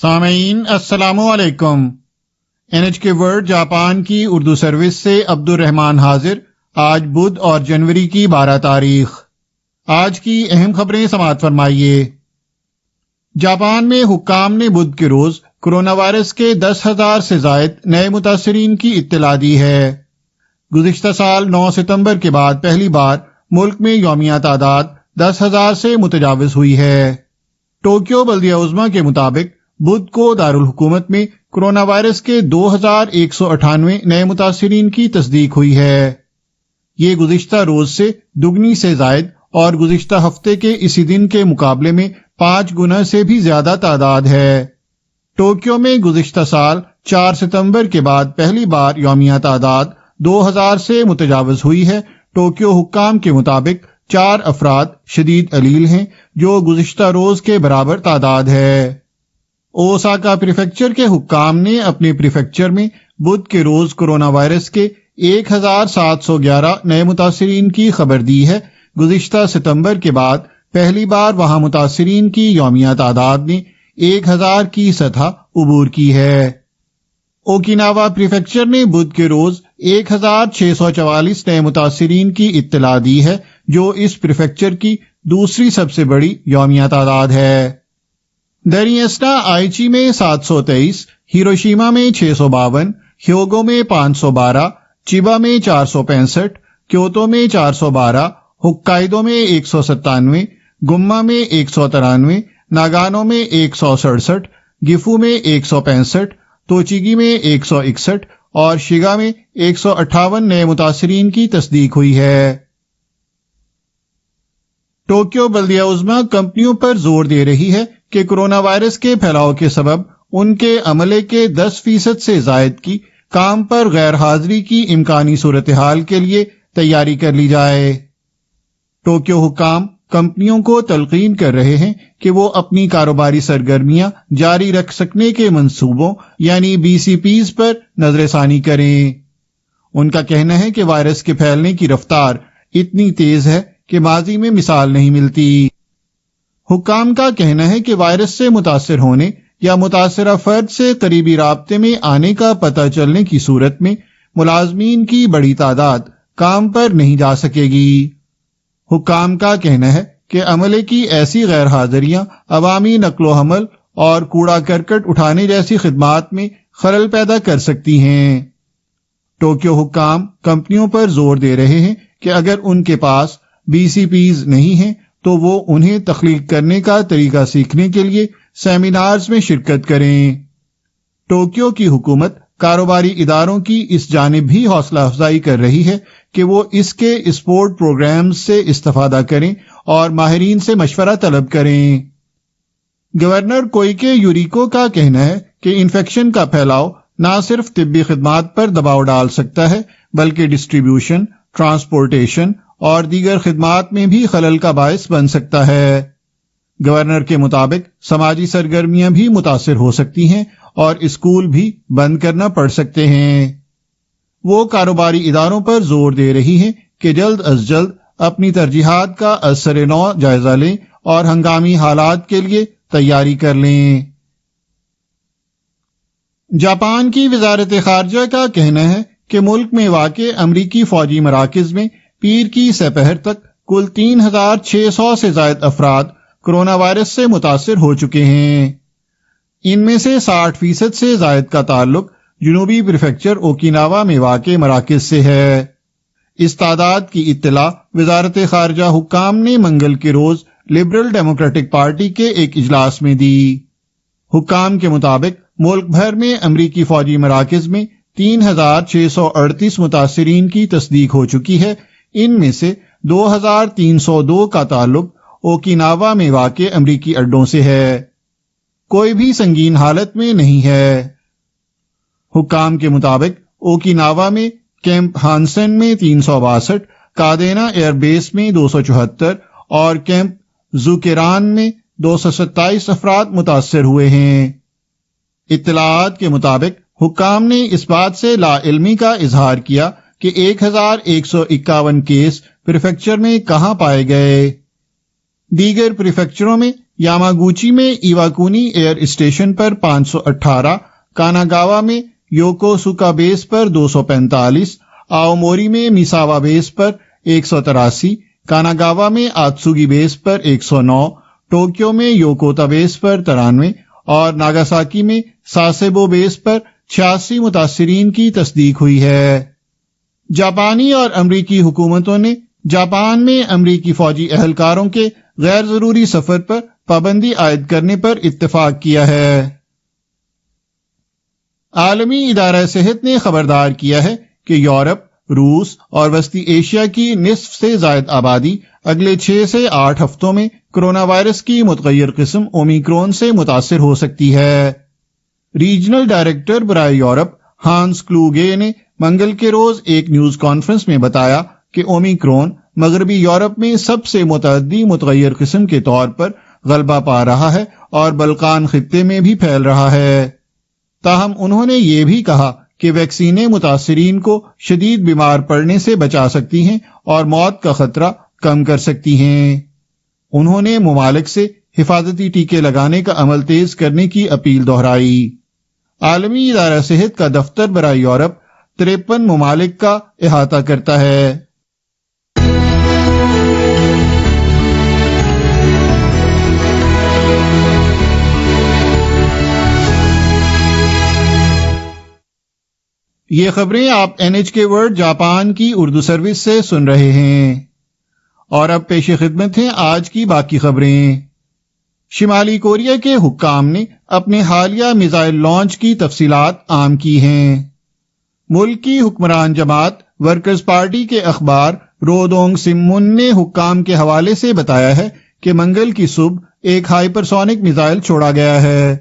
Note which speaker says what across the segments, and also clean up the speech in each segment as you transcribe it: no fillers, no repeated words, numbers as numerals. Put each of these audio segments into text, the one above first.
Speaker 1: سامعین السلام علیکم۔ NHK ورلڈ جاپان کی اردو سروس سے عبد الرحمان حاضر۔ آج بدھ اور جنوری کی 12 تاریخ۔ آج کی اہم خبریں سماعت فرمائیے۔ جاپان میں حکام نے بدھ کے روز کرونا وائرس کے 10,000 سے زائد نئے متاثرین کی اطلاع دی ہے۔ گزشتہ سال 9 ستمبر کے بعد پہلی بار ملک میں یومیہ تعداد 10,000 سے متجاوز ہوئی ہے۔ ٹوکیو بلدیہ عظمیٰ کے مطابق بدھ کو دارالحکومت میں کرونا وائرس کے 2,198 نئے متاثرین کی تصدیق ہوئی ہے۔ یہ گزشتہ روز سے دگنی سے زائد اور گزشتہ ہفتے کے اسی دن کے مقابلے میں 5 گنا سے بھی زیادہ تعداد ہے۔ ٹوکیو میں گزشتہ سال 4 ستمبر کے بعد پہلی بار یومیہ تعداد 2,000 سے متجاوز ہوئی ہے۔ ٹوکیو حکام کے مطابق 4 افراد شدید علیل ہیں، جو گزشتہ روز کے برابر تعداد ہے۔ اوساکا پریفیکچر کے حکام نے اپنے پریفیکچر میں بدھ کے روز کرونا وائرس کے 1,711 نئے متاثرین کی خبر دی ہے۔ گزشتہ ستمبر کے بعد پہلی بار وہاں متاثرین کی یومیہ تعداد نے 1,000 کی سطح عبور کی ہے۔ اوکیناوا پریفیکچر نے بدھ کے روز 1,644 نئے متاثرین کی اطلاع دی ہے، جو اس پریفیکچر کی دوسری سب سے بڑی یومیہ تعداد ہے۔ دریاسٹا آئیچی میں 723، ہیروشیما میں 652، ہیوگو میں 512، چیبا میں 465، کیوتو میں 412، ہوکائیدو میں 197، گما میں 193، ناگانو میں 167، گیفو میں 165، توچیگی میں 161 اور شیگا میں 158 نئے متاثرین کی تصدیق ہوئی ہے۔ ٹوکیو بلدیہ عظمیٰ کمپنیوں پر زور دے رہی ہے کہ کرونا وائرس کے پھیلاؤ کے سبب ان کے عملے کے 10% سے زائد کی کام پر غیر حاضری کی امکانی صورتحال کے لیے تیاری کر لی جائے۔ ٹوکیو حکام کمپنیوں کو تلقین کر رہے ہیں کہ وہ اپنی کاروباری سرگرمیاں جاری رکھ سکنے کے منصوبوں یعنی BCPs پر نظر ثانی کریں۔ ان کا کہنا ہے کہ وائرس کے پھیلنے کی رفتار اتنی تیز ہے کہ ماضی میں مثال نہیں ملتی۔ حکام کا کہنا ہے کہ وائرس سے متاثر ہونے یا متاثرہ فرد سے قریبی رابطے میں آنے کا پتہ چلنے کی صورت میں ملازمین کی بڑی تعداد کام پر نہیں جا سکے گی۔ حکام کا کہنا ہے کہ عملے کی ایسی غیر حاضریاں عوامی نقل و حمل اور کوڑا کرکٹ اٹھانے جیسی خدمات میں خلل پیدا کر سکتی ہیں۔ ٹوکیو حکام کمپنیوں پر زور دے رہے ہیں کہ اگر ان کے پاس BCPs نہیں ہیں تو وہ انہیں تخلیق کرنے کا طریقہ سیکھنے کے لیے سیمینارز میں شرکت کریں۔ ٹوکیو کی حکومت کاروباری اداروں کی اس جانب بھی حوصلہ افزائی کر رہی ہے کہ وہ اس کے اسپورٹ پروگرامز سے استفادہ کریں اور ماہرین سے مشورہ طلب کریں۔ گورنر کوئیکے یوریکو کا کہنا ہے کہ انفیکشن کا پھیلاؤ نہ صرف طبی خدمات پر دباؤ ڈال سکتا ہے بلکہ ڈسٹریبیوشن، ٹرانسپورٹیشن اور دیگر خدمات میں بھی خلل کا باعث بن سکتا ہے۔ گورنر کے مطابق سماجی سرگرمیاں بھی متاثر ہو سکتی ہیں اور اسکول بھی بند کرنا پڑ سکتے ہیں۔ وہ کاروباری اداروں پر زور دے رہی ہیں کہ جلد از جلد اپنی ترجیحات کا ازسر نو جائزہ لیں اور ہنگامی حالات کے لیے تیاری کر لیں۔ جاپان کی وزارت خارجہ کا کہنا ہے کہ ملک میں واقع امریکی فوجی مراکز میں پیر کی سپہر تک کل 3,600 سے زائد افراد کرونا وائرس سے متاثر ہو چکے ہیں۔ ان میں سے 60% سے زائد کا تعلق جنوبی پریفیکچر اوکیناوا میں واقع مراکز سے ہے۔ اس تعداد کی اطلاع وزارت خارجہ حکام نے منگل کے روز لبرل ڈیموکریٹک پارٹی کے ایک اجلاس میں دی۔ حکام کے مطابق ملک بھر میں امریکی فوجی مراکز میں 3,638 متاثرین کی تصدیق ہو چکی ہے۔ ان میں سے 2,302 کا تعلق اوکیناوا میں واقع امریکی اڈوں سے ہے۔ کوئی بھی سنگین حالت میں نہیں ہے۔ حکام کے مطابق اوکیناوا میں کیمپ ہانسن میں 362، کادینا ایئر بیس میں 274 اور کیمپ زوکیران میں 227 افراد متاثر ہوئے ہیں۔ اطلاعات کے مطابق حکام نے اس بات سے لا علمی کا اظہار کیا کہ 1,151 کیس پریفیکچر میں کہاں پائے گئے۔ دیگر پریفیکچروں میں یاماگوچی میں ایواکونی ایئر اسٹیشن پر 518، کاناگاوا میں یوکوسوکا بیس پر 245، آؤموری میں میساوا بیس پر 183، کاناگاوا میں آتسوگی بیس پر 109، ٹوکیو میں یوکوتا بیس پر 93 اور ناگاساکی میں ساسیبو بیس پر 86 متاثرین کی تصدیق ہوئی ہے۔ جاپانی اور امریکی حکومتوں نے جاپان میں امریکی فوجی اہلکاروں کے غیر ضروری سفر پر پابندی عائد کرنے پر اتفاق کیا ہے۔ عالمی ادارہ صحت نے خبردار کیا ہے کہ یورپ، روس اور وسطی ایشیا کی نصف سے زائد آبادی اگلے 6 سے 8 ہفتوں میں کرونا وائرس کی متغیر قسم اومیکرون سے متاثر ہو سکتی ہے۔ ریجنل ڈائریکٹر برائے یورپ ہانس کلوگے نے منگل کے روز ایک نیوز کانفرنس میں بتایا کہ اومیکرون مغربی یورپ میں سب سے متعدی متغیر قسم کے طور پر غلبہ پا رہا ہے اور بلقان خطے میں بھی پھیل رہا ہے۔ تاہم انہوں نے یہ بھی کہا کہ ویکسینیں متاثرین کو شدید بیمار پڑنے سے بچا سکتی ہیں اور موت کا خطرہ کم کر سکتی ہیں۔ انہوں نے ممالک سے حفاظتی ٹیکے لگانے کا عمل تیز کرنے کی اپیل دہرائی۔ عالمی ادارہ صحت کا دفتر برائے یورپ 53 ممالک کا احاطہ کرتا ہے۔ یہ خبریں آپ NHK ورلڈ جاپان کی اردو سروس سے سن رہے ہیں، اور اب پیش خدمت ہیں آج کی باقی خبریں۔ شمالی کوریا کے حکام نے اپنے حالیہ میزائل لانچ کی تفصیلات عام کی ہیں۔ ملک کی حکمران جماعت ورکرز پارٹی کے اخبار رودونگ سمون نے حکام کے حوالے سے بتایا ہے کہ منگل کی صبح ایک ہائپرسونک میزائل چھوڑا گیا ہے۔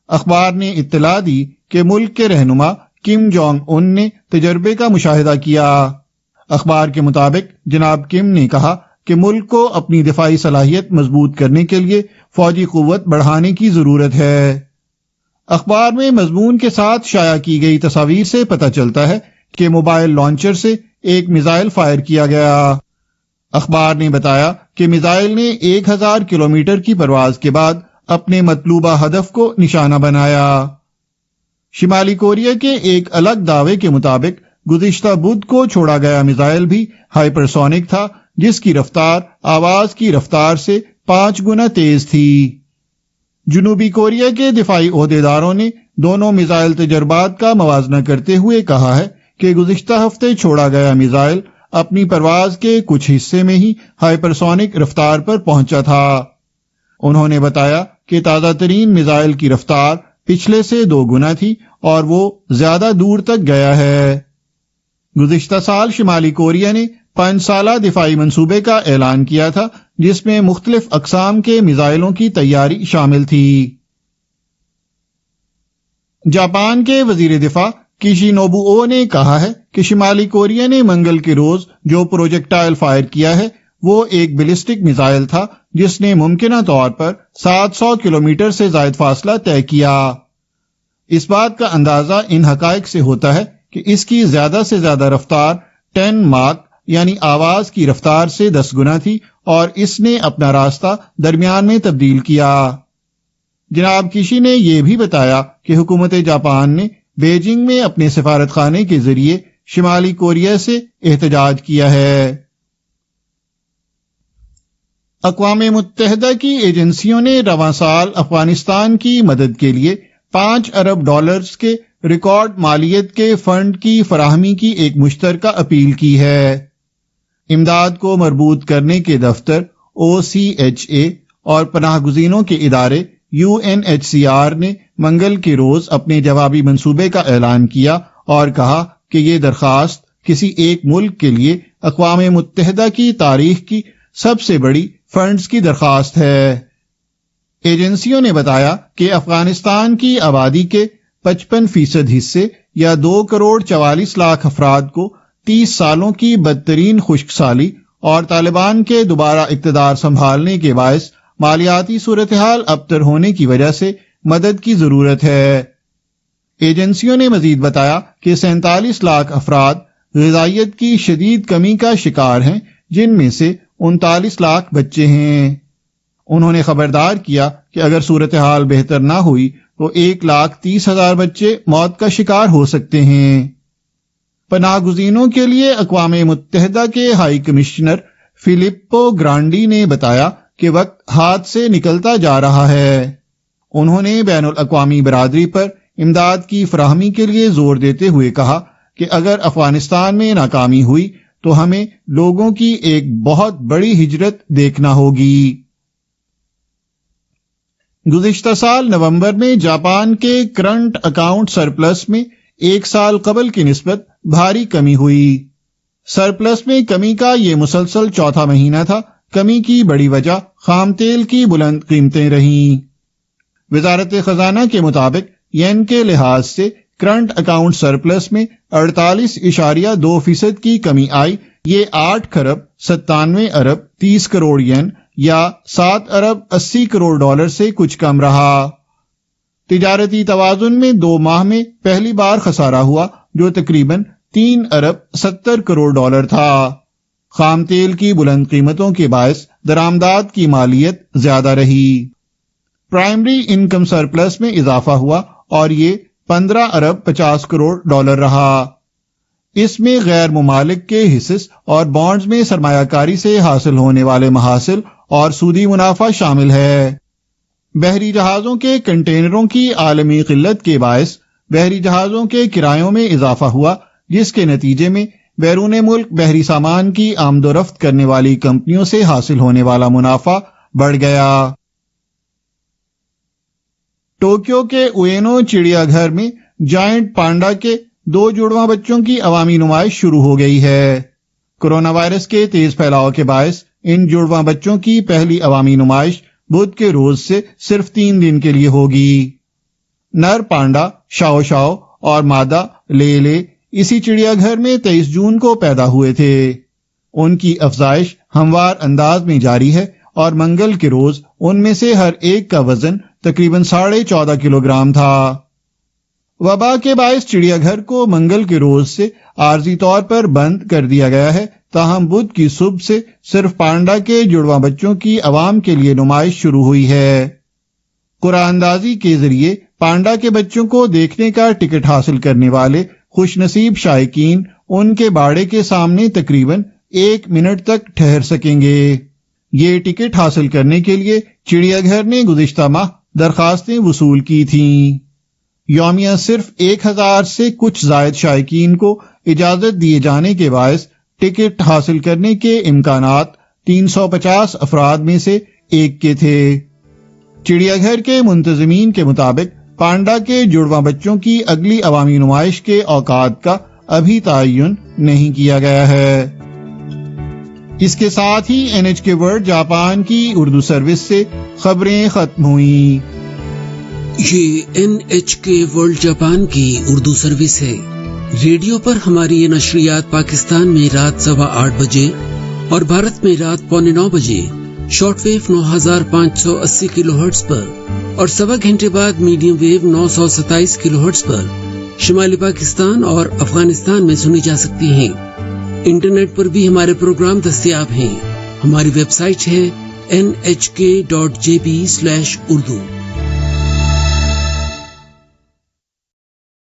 Speaker 1: اخبار نے اطلاع دی کہ ملک کے رہنما کم جونگ ان نے تجربے کا مشاہدہ کیا۔ اخبار کے مطابق جناب کم نے کہا کہ ملک کو اپنی دفاعی صلاحیت مضبوط کرنے کے لیے فوجی قوت بڑھانے کی ضرورت ہے۔ اخبار میں مضمون کے ساتھ شائع کی گئی تصاویر سے پتہ چلتا ہے کہ موبائل لانچر سے ایک میزائل فائر کیا گیا۔ اخبار نے بتایا کہ میزائل نے 1000 کلومیٹر کی پرواز کے بعد اپنے مطلوبہ ہدف کو نشانہ بنایا۔ شمالی کوریا کے ایک الگ دعوے کے مطابق گزشتہ بدھ کو چھوڑا گیا میزائل بھی ہائپرسونک تھا، جس کی رفتار آواز کی رفتار سے 5 گنا تیز تھی۔ جنوبی کوریا کے دفاعی عہدیداروں نے دونوں میزائل تجربات کا موازنہ کرتے ہوئے کہا ہے کہ گزشتہ ہفتے چھوڑا گیا میزائل اپنی پرواز کے کچھ حصے میں ہی ہائپرسونک رفتار پر پہنچا تھا۔ انہوں نے بتایا کہ تازہ ترین میزائل کی رفتار پچھلے سے 2 گنا تھی اور وہ زیادہ دور تک گیا ہے۔ گزشتہ سال شمالی کوریا نے 5 سالہ دفاعی منصوبے کا اعلان کیا تھا، جس میں مختلف اقسام کے میزائلوں کی تیاری شامل تھی۔ جاپان کے وزیر دفاع کیشی نوبوو نے کہا ہے کہ شمالی کوریا نے منگل کے روز جو پروجیکٹائل فائر کیا ہے وہ ایک بیلسٹک میزائل تھا، جس نے ممکنہ طور پر 700 کلومیٹر سے زائد فاصلہ طے کیا۔ اس بات کا اندازہ ان حقائق سے ہوتا ہے کہ اس کی زیادہ سے زیادہ رفتار 10 ماک یعنی آواز کی رفتار سے 10 گنا تھی، اور اس نے اپنا راستہ درمیان میں تبدیل کیا۔ جناب کشی نے یہ بھی بتایا کہ حکومت جاپان نے بیجنگ میں اپنے سفارت خانے کے ذریعے شمالی کوریا سے احتجاج کیا ہے۔ اقوام متحدہ کی ایجنسیوں نے رواں سال افغانستان کی مدد کے لیے $5 ارب کے ریکارڈ مالیت کے فنڈ کی فراہمی کی ایک مشترکہ اپیل کی ہے۔ امداد کو مربوط کرنے کے دفتر OCHA اور پناہ گزینوں کے ادارے UNHCR نے منگل کے روز اپنے جوابی منصوبے کا اعلان کیا اور کہا کہ یہ درخواست کسی ایک ملک کے لیے اقوام متحدہ کی تاریخ کی سب سے بڑی فنڈز کی درخواست ہے۔ ایجنسیوں نے بتایا کہ افغانستان کی آبادی کے 55% حصے یا 2,44,00,000 افراد کو 30 سالوں کی بدترین خشک سالی اور طالبان کے دوبارہ اقتدار سنبھالنے کے باعث مالیاتی صورتحال ابتر ہونے کی وجہ سے مدد کی ضرورت ہے۔ ایجنسیوں نے مزید بتایا کہ 47 لاکھ افراد غذائیت کی شدید کمی کا شکار ہیں، جن میں سے 39 لاکھ بچے ہیں۔ انہوں نے خبردار کیا کہ اگر صورتحال بہتر نہ ہوئی تو 1,30,000 بچے موت کا شکار ہو سکتے ہیں۔ پناہ گزینوں کے لیے اقوام متحدہ کے ہائی کمشنر فلپو گرانڈی نے بتایا کہ وقت ہاتھ سے نکلتا جا رہا ہے۔ انہوں نے بین الاقوامی برادری پر امداد کی فراہمی کے لیے زور دیتے ہوئے کہا کہ اگر افغانستان میں ناکامی ہوئی تو ہمیں لوگوں کی ایک بہت بڑی ہجرت دیکھنا ہوگی۔ گزشتہ سال نومبر میں جاپان کے کرنٹ اکاؤنٹ سرپلس میں ایک سال قبل کی نسبت بھاری کمی ہوئی۔ سرپلس میں کمی کا یہ مسلسل چوتھا مہینہ تھا۔ کمی کی بڑی وجہ خام تیل کی بلند قیمتیں رہیں۔ وزارت خزانہ کے مطابق ین کے لحاظ سے کرنٹ اکاؤنٹ سرپلس میں 48.2% کی کمی آئی۔ یہ 8 کھرب 97 ارب 30 کروڑ ین یا 7 ارب 80 کروڑ ڈالر سے کچھ کم رہا۔ تجارتی توازن میں 2 ماہ میں پہلی بار خسارہ ہوا جو تقریباً 3 ارب 70 کروڑ ڈالر تھا۔ خام تیل کی بلند قیمتوں کے باعث درآمدات کی مالیت زیادہ رہی۔ پرائمری انکم سرپلس میں اضافہ ہوا اور یہ 15 ارب 50 کروڑ ڈالر رہا۔ اس میں غیر ممالک کے حصص اور بانڈز میں سرمایہ کاری سے حاصل ہونے والے محاصل اور سودی منافع شامل ہے۔ بحری جہازوں کے کنٹینروں کی عالمی قلت کے باعث بحری جہازوں کے کرایوں میں اضافہ ہوا، جس کے نتیجے میں بیرون ملک بحری سامان کی آمد و رفت کرنے والی کمپنیوں سے حاصل ہونے والا منافع بڑھ گیا۔ ٹوکیو کے اوینو چڑیا گھر میں جائنٹ پانڈا کے 2 جڑواں بچوں کی عوامی نمائش شروع ہو گئی ہے۔ کورونا وائرس کے تیز پھیلاؤ کے باعث ان جڑواں بچوں کی پہلی عوامی نمائش بدھ کے روز سے صرف 3 دن کے لیے ہوگی۔ نر پانڈا شاؤ شاؤ اور مادہ لے لے اسی چڑیا گھر میں 23 جون کو پیدا ہوئے تھے۔ ان کی افزائش ہموار انداز میں جاری ہے اور منگل کے روز ان میں سے ہر ایک کا وزن تقریباً 14.5 کلو گرام تھا۔ وبا کے باعث چڑیا گھر کو منگل کے روز سے عارضی طور پر بند کر دیا گیا ہے، تاہم بدھ کی صبح سے صرف پانڈا کے جڑواں بچوں کی عوام کے لیے نمائش شروع ہوئی ہے۔ قرعہ اندازی کے ذریعے پانڈا کے بچوں کو دیکھنے کا ٹکٹ حاصل کرنے والے خوش نصیب شائقین ان کے باڑے کے سامنے تقریباً 1 منٹ تک ٹھہر سکیں گے۔ یہ ٹکٹ حاصل کرنے کے لیے چڑیا گھر نے گزشتہ ماہ درخواستیں وصول کی تھیں۔ یومیہ صرف 1000 سے کچھ زائد شائقین کو اجازت دیے جانے کے باعث ٹکٹ حاصل کرنے کے امکانات 350 افراد میں سے ایک کے تھے۔ چڑیا گھر کے منتظمین کے مطابق پانڈا کے جڑواں بچوں کی اگلی عوامی نمائش کے اوقات کا ابھی تعین نہیں کیا گیا ہے۔ اس کے ساتھ ہی NHK ورلڈ جاپان کی اردو سروس سے خبریں ختم ہوئیں۔
Speaker 2: یہ NHK ورلڈ جاپان کی اردو سروس ہے۔ ریڈیو پر ہماری یہ نشریات پاکستان میں رات 8:15 بجے اور بھارت میں رات 8:45 بجے شارٹ ویو 9580 کلو ہرٹز پر اور 1.25 گھنٹے بعد میڈیم ویو 927 کلو ہرٹز پر شمالی پاکستان اور افغانستان میں سنی جا سکتی ہیں۔ انٹرنیٹ پر بھی ہمارے پروگرام دستیاب ہیں۔ ہماری ویب سائٹ ہے nhk.jp/urdu۔